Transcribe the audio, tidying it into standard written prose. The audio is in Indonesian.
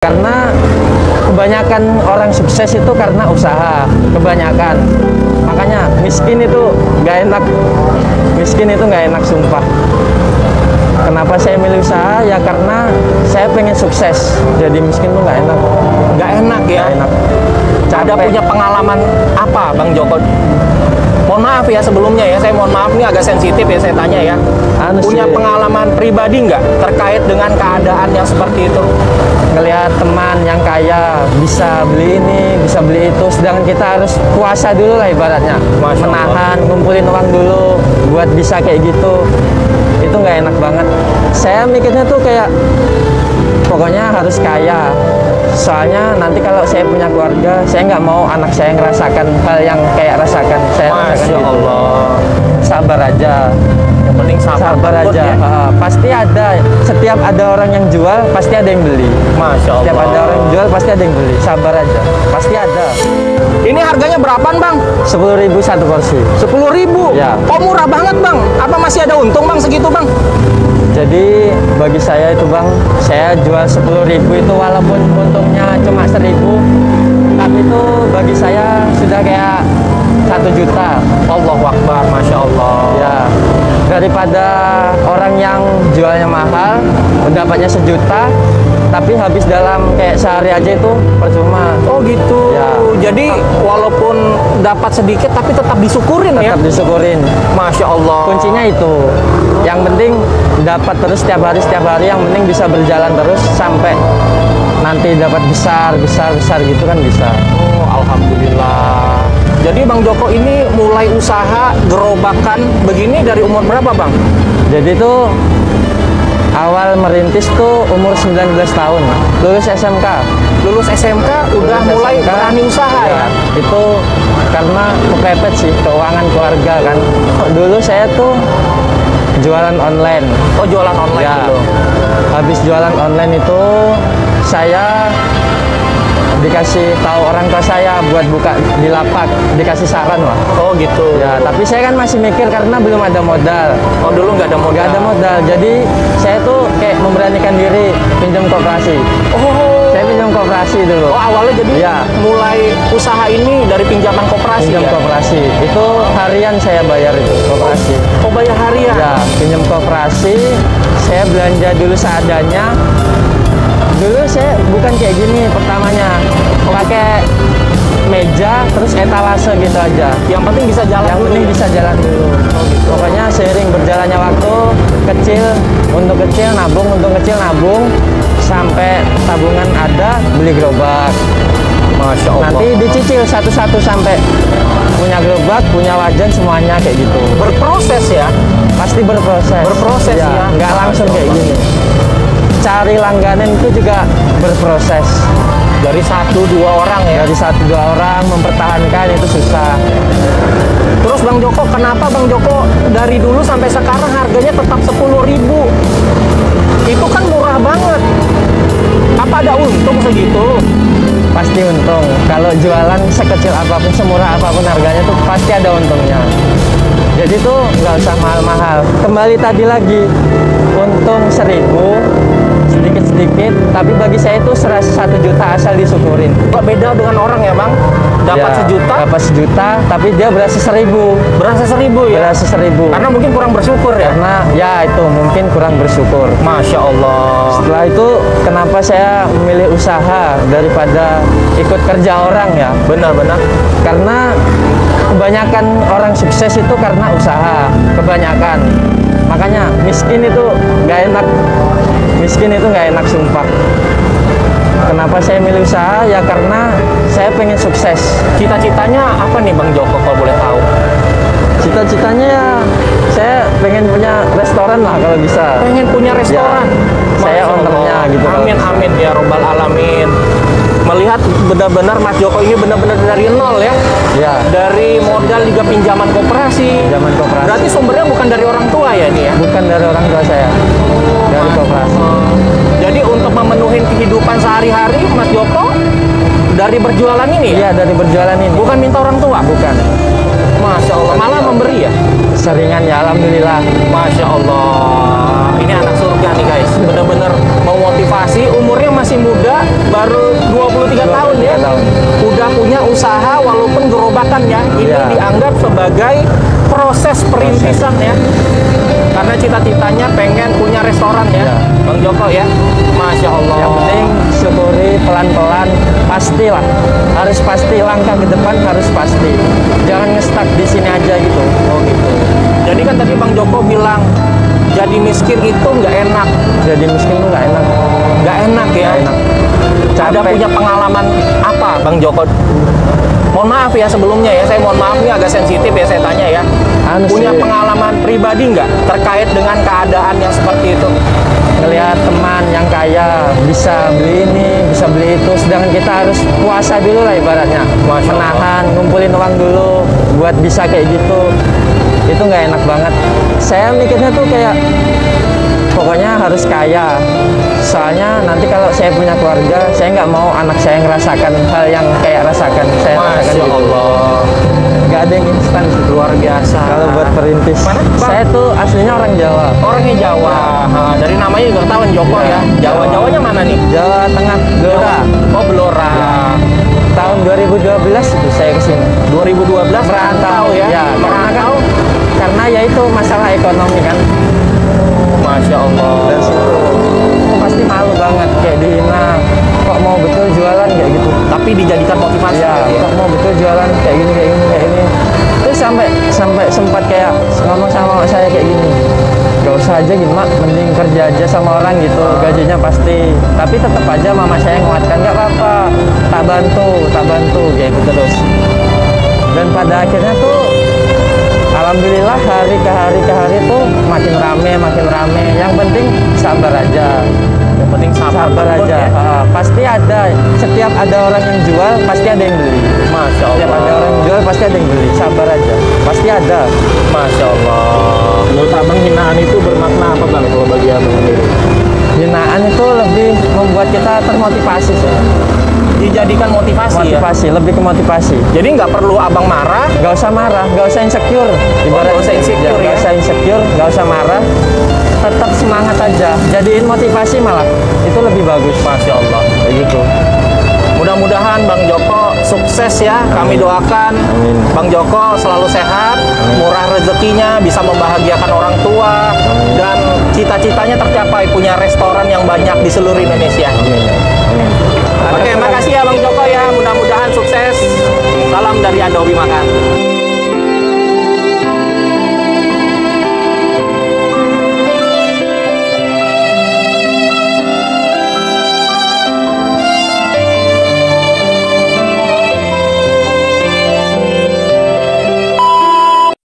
Karena kebanyakan orang sukses itu karena usaha, kebanyakan. Makanya miskin itu nggak enak, miskin itu nggak enak sumpah. Kenapa saya milih usaha? Ya karena saya pengen sukses. Jadi miskin tuh nggak enak. Nggak enak ya? Nggak enak. Ada punya pengalaman apa Bang Joko? Mohon maaf ya sebelumnya ya, saya mohon maaf nih agak sensitif ya saya tanya ya. Punya pengalaman pribadi nggak terkait dengan keadaan yang seperti itu? Ngelihat teman yang kaya bisa beli ini, bisa beli itu, sedangkan kita harus puasa dulu lah ibaratnya. Menahan, ngumpulin uang dulu buat bisa kayak gitu. Itu nggak enak banget. Saya mikirnya tuh kayak pokoknya harus kaya. Soalnya nanti kalau saya punya keluarga, saya nggak mau anak saya ngerasakan hal yang kayak rasakan saya. Masya Allah. Sabar aja. Yang penting sabar aja. Ya? Pasti ada. Setiap ada orang yang jual, pasti ada yang beli. Masya Allah. Setiap ada orang yang jual, pasti ada yang beli. Sabar aja. Pasti ada. Ini harganya berapaan Bang? 10.000 satu porsi. 10.000? Ya. Kok murah banget Bang? Apa masih ada untung Bang segitu Bang? Jadi bagi saya itu Bang, saya jual 10.000 itu walaupun untungnya cuma 1.000, tapi itu bagi saya sudah kayak 1 juta. Allahu Akbar, Masya Allah. Ya, daripada orang yang jualnya mahal, dapatnya 1 juta, tapi habis dalam kayak sehari aja itu percuma. Oh gitu. Ya. Jadi walaupun dapat sedikit tapi tetap disyukurin ya? Tetap disyukurin. Masya Allah. Kuncinya itu. Yang penting dapat terus setiap hari, yang penting bisa berjalan terus sampai nanti dapat besar gitu kan bisa. Oh, alhamdulillah. Jadi Bang Joko ini mulai usaha gerobakan begini dari umur berapa Bang? Jadi tuh awal merintis tuh umur 19 tahun, lulus SMK. Lulus SMK udah mulai berani usaha ya? Itu karena kepepet sih keuangan keluarga kan. Dulu saya tuh jualan online. Oh, jualan online ya. dulu. Habis jualan online itu saya dikasih tahu orang tua saya buat buka di lapak, dikasih saran lah. Oh gitu. Ya, tapi saya kan masih mikir karena belum ada modal. Oh, dulu nggak ada modal. Nggak ada modal. Jadi saya tuh kayak memberanikan diri pinjam koperasi. Oh. Saya pinjam koperasi dulu. Oh, awalnya jadi ya. Mulai usaha ini dari pinjaman koperasi. Pinjam ya? koperasi. Itu harian saya bayar itu koperasi. Oh, bayar harian. Ya, pinjam koperasi. Saya belanja dulu seadanya. Dulu saya bukan kayak gini pertamanya, pakai meja terus etalase gitu aja. Yang penting bisa jalan. Yang penting bisa jalan dulu. Oh, gitu. Pokoknya seiring berjalannya waktu, untuk kecil nabung, sampai tabungan ada, beli gerobak. Masya Allah. Nanti dicicil satu-satu sampai punya gerobak, punya wajan, semuanya kayak gitu. Berproses ya? Pasti berproses. Berproses ya? Nggak langsung kayak gini. Cari langganan itu juga berproses. Dari 1-2 orang ya? Dari 1-2 orang mempertahankan itu susah. Terus Bang Joko, kenapa Bang Joko dari dulu sampai sekarang harganya tetap 10.000? Itu kan murah banget. Apa ada untung segitu? Pasti untung. Kalau jualan sekecil apapun, semurah apapun harganya tuh pasti ada untungnya. Jadi tuh nggak usah mahal-mahal. Kembali tadi lagi, untung 1.000 sedikit-sedikit, tapi bagi saya itu 1 juta asal disyukurin. Beda dengan orang ya Bang? Dapat ya, 1 juta? Dapat 1 juta, tapi dia berasa 1.000. Berasa 1.000 ya? Berasa 1.000. Karena mungkin kurang bersyukur ya? Karena ya itu mungkin kurang bersyukur. Masya Allah. Setelah itu kenapa saya memilih usaha daripada ikut kerja orang ya? Benar-benar. Karena kebanyakan orang sukses itu karena usaha, kebanyakan. Makanya miskin itu nggak enak. Miskin itu nggak enak sumpah. Kenapa saya milih usaha? Ya karena saya pengen sukses. Cita-citanya apa nih Bang Joko kalau boleh tahu? Cita-citanya ya saya pengen punya restoran lah kalau bisa. Pengen punya restoran? Ya, saya ownernya gitu. Amin, amin ya robbal alamin. Melihat benar-benar Mas Joko ini benar-benar dari nol ya? Ya. Dari modal juga pinjaman koperasi. Pinjaman koperasi. Berarti sumbernya bukan dari orang tua ya ini ya? Bukan dari orang tua saya. Dari koperasi. Jadi untuk memenuhi kehidupan sehari-hari Mas Joko dari berjualan ini ya? Iya, dari berjualan ini. Bukan minta orang tua? Bukan. Masya Allah. Malah memberi ya? Seringan ya, alhamdulillah. Masya Allah. Ini anak surga nih guys, bener-bener memotivasi. Umurnya masih muda, baru 23 tahun ya. Udah punya usaha walaupun gerobakan ya. Ini Iya. dianggap sebagai proses perintisan ya. Karena cita-citanya pengen punya restoran ya, Iya. Bang Joko ya. Masya Allah. Yang penting syukuri pelan-pelan, pastilah. Harus pasti, langkah ke depan harus pasti. Jangan ngestak di sini aja gitu. Oh gitu. Jadi kan tadi Bang Joko bilang jadi miskin itu nggak enak, Jadi miskin tuh nggak enak. nggak enak ya. Nggak enak. Ada Capek. punya pengalaman apa Bang Joko? Mohon maaf ya sebelumnya ya, saya mohon maaf nih agak sensitif ya saya tanya ya. Anu Punya sih, pengalaman pribadi nggak terkait dengan keadaan yang seperti itu? ngelihat teman yang kaya bisa beli ini, bisa beli itu, sedangkan kita harus puasa dulu lah ibaratnya. Masya Allah. Menahan, ngumpulin uang dulu buat bisa kayak gitu. Itu nggak enak banget. Saya mikirnya tuh kayak pokoknya harus kaya. Soalnya nanti kalau saya punya keluarga, saya nggak mau anak saya ngerasakan hal yang kayak rasakan saya rasakan Masya gitu. Allah, Nggak ada yang instan sih. luar biasa. Kalau buat perintis, Mana, Bang? saya tuh aslinya orang Jawa. Orangnya Jawa. Ha, dari namanya juga ketahuan Joko Iya. ya. Jawa-Jawanya mana nih? Jawa Tengah, Blora. Oh Blora. Tahun 2012 itu saya kesini. 2012 merantau ya. Ya, Merantau. karena ya itu masalah ekonomi kan. Masya Allah. Dan situ pasti malu banget kayak dihina. Kok mau betul jualan kayak gitu? Tapi dijadikan motivasi. Iya, ya. kok mau betul jualan kayak gini kayak gini kayak ini. Terus sampai sempat kayak ngomong sama mak saya kayak gini. Gak usah aja gitu mak, mending kerja aja sama orang gitu, gajinya pasti. Tapi tetap aja mama saya nguatkan, nggak apa-apa, tak bantu kayak gitu terus. Dan pada akhirnya tuh alhamdulillah hari ke hari tuh makin rame. Yang penting sabar aja. Yang penting Sabar tekun aja. ya. Pasti ada. Setiap ada orang yang jual, pasti ada yang beli. Masya Allah. Setiap ada orang yang jual, pasti ada yang beli. Sabar aja. Pasti ada. Masya Allah. Menurut abang hinaan itu bermakna apa bang kalau bagi abang sendiri? Hinaan itu lebih membuat kita termotivasi sih. Dijadikan motivasi, ya. Motivasi, lebih ke motivasi. Jadi nggak perlu abang marah. Gak usah marah, gak usah insecure. nggak usah insecure, ya. Gak usah insecure, gak usah marah. Tetap semangat aja. Jadiin motivasi malah. Itu lebih bagus. Masya Allah. Begitu. Mudah-mudahan Bang Joko sukses ya. Kami doakan Amin. Bang Joko selalu sehat, murah rezekinya, bisa membahagiakan orang tua, dan cita-citanya tercapai punya restoran yang banyak di seluruh Indonesia. Amin. Amin.